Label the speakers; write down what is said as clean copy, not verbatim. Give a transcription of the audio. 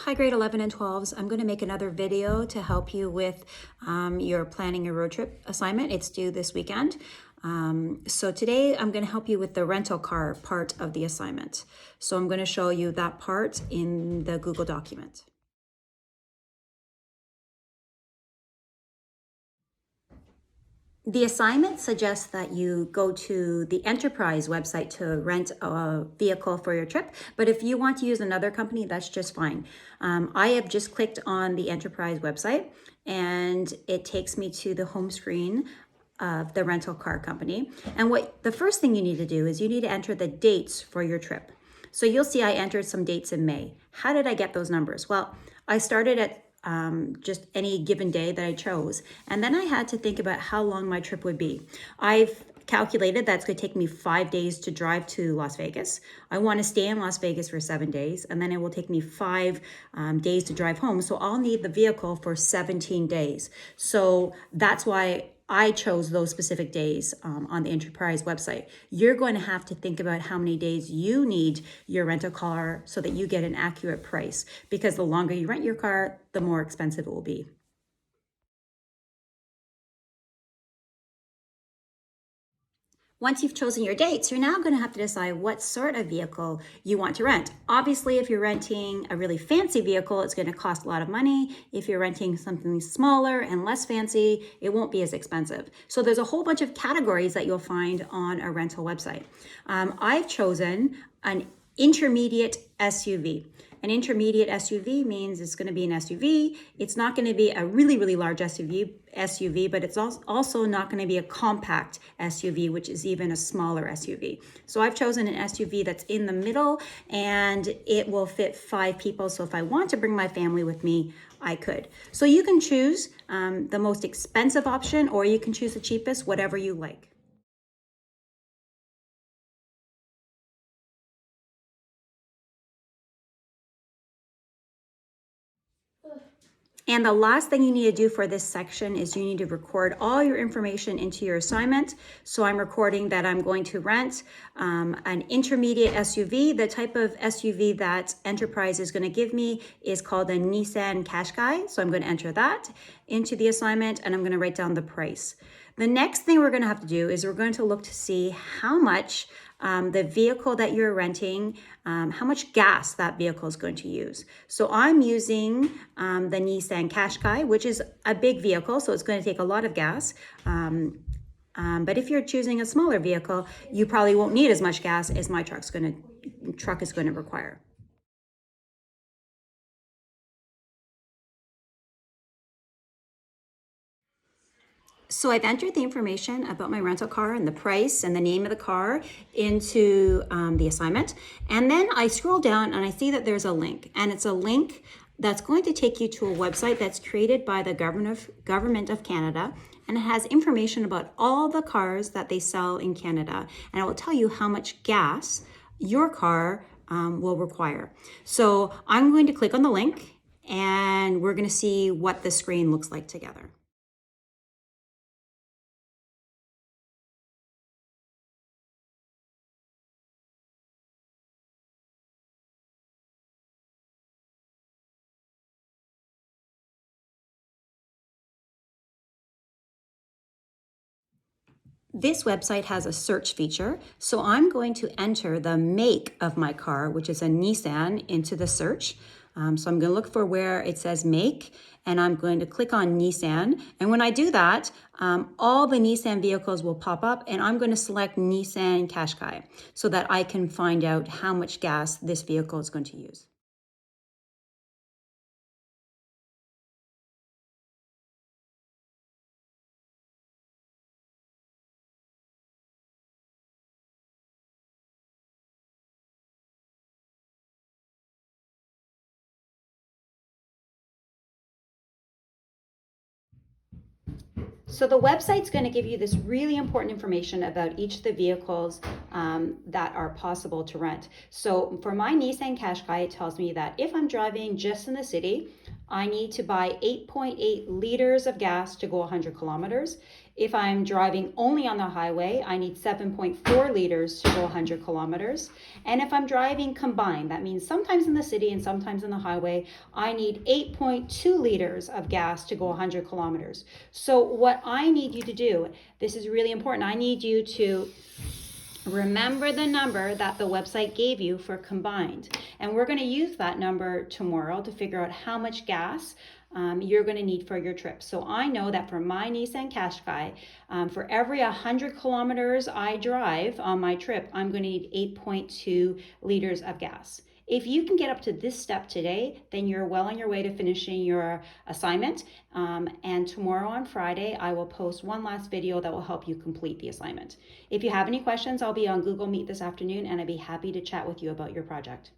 Speaker 1: Hi grade 11 and 12s. I'm going to make another video to help you with your planning a road trip assignment. It's due this weekend. So today I'm going to help you with the rental car part of the assignment. So I'm going to show you that part in the Google document. The assignment suggests that you go to the Enterprise website to rent a vehicle for your trip, but if you want to use another company, that's just fine. I have just clicked on the Enterprise website and it takes me to the home screen of the rental car company. And the first thing you need to do is you need to enter the dates for your trip. So you'll see I entered some dates in May. How did I get those numbers? Well, I started at just any given day that I chose. And then I had to think about how long my trip would be. I've calculated that's going to take me 5 days to drive to Las Vegas. I want to stay in Las Vegas for 7 days, and then it will take me 5 days to drive home. So I'll need the vehicle for 17 days. So that's why I chose those specific days on the Enterprise website. You're going to have to think about how many days you need your rental car so that you get an accurate price, because the longer you rent your car, the more expensive it will be. Once you've chosen your dates, you're now going to have to decide what sort of vehicle you want to rent. Obviously, if you're renting a really fancy vehicle, it's going to cost a lot of money. If you're renting something smaller and less fancy, it won't be as expensive. So there's a whole bunch of categories that you'll find on a rental website. I've chosen an intermediate SUV. An intermediate SUV means it's going to be an SUV. It's not going to be a really, really large SUV, but it's also not going to be a compact SUV, which is even a smaller SUV. So I've chosen an SUV that's in the middle and it will fit 5 people. So if I want to bring my family with me, I could. So you can choose the most expensive option, or you can choose the cheapest, whatever you like. And the last thing you need to do for this section is you need to record all your information into your assignment. So I'm recording that I'm going to rent an intermediate SUV. The type of SUV that Enterprise is going to give me is called a Nissan Qashqai. So I'm going to enter that into the assignment and I'm going to write down the price. The next thing we're going to have to do is we're going to look to see how much the vehicle that you're renting, how much gas that vehicle is going to use. So I'm using the Nissan Qashqai, which is a big vehicle, so it's going to take a lot of gas. But if you're choosing a smaller vehicle, you probably won't need as much gas as my truck is going to require. So I've entered the information about my rental car and the price and the name of the car into the assignment. And then I scroll down and I see that there's a link, and it's a link that's going to take you to a website that's created by the government of Canada, and it has information about all the cars that they sell in Canada, and it will tell you how much gas your car will require. So I'm going to click on the link and we're going to see what the screen looks like together. This website has a search feature, so I'm going to enter the make of my car, which is a Nissan, into the search. So I'm going to look for where it says make, and I'm going to click on Nissan. And when I do that, all the Nissan vehicles will pop up, and I'm going to select Nissan Qashqai so that I can find out how much gas this vehicle is going to use. So the website's going to give you this really important information about each of the vehicles that are possible to rent. So for my Nissan Qashqai, it tells me that if I'm driving just in the city, I need to buy 8.8 liters of gas to go 100 kilometers. If I'm driving only on the highway, I need 7.4 liters to go 100 kilometers. And if I'm driving combined, that means sometimes in the city and sometimes in the highway, I need 8.2 liters of gas to go 100 kilometers. So what I need you to do, this is really important, I need you to remember the number that the website gave you for combined. And we're going to use that number tomorrow to figure out how much gas you're going to need for your trip. So I know that for my Nissan Qashqai, for every 100 kilometers I drive on my trip, I'm going to need 8.2 liters of gas. If you can get up to this step today, then you're well on your way to finishing your assignment. And tomorrow on Friday, I will post one last video that will help you complete the assignment. If you have any questions, I'll be on Google Meet this afternoon, and I'd be happy to chat with you about your project.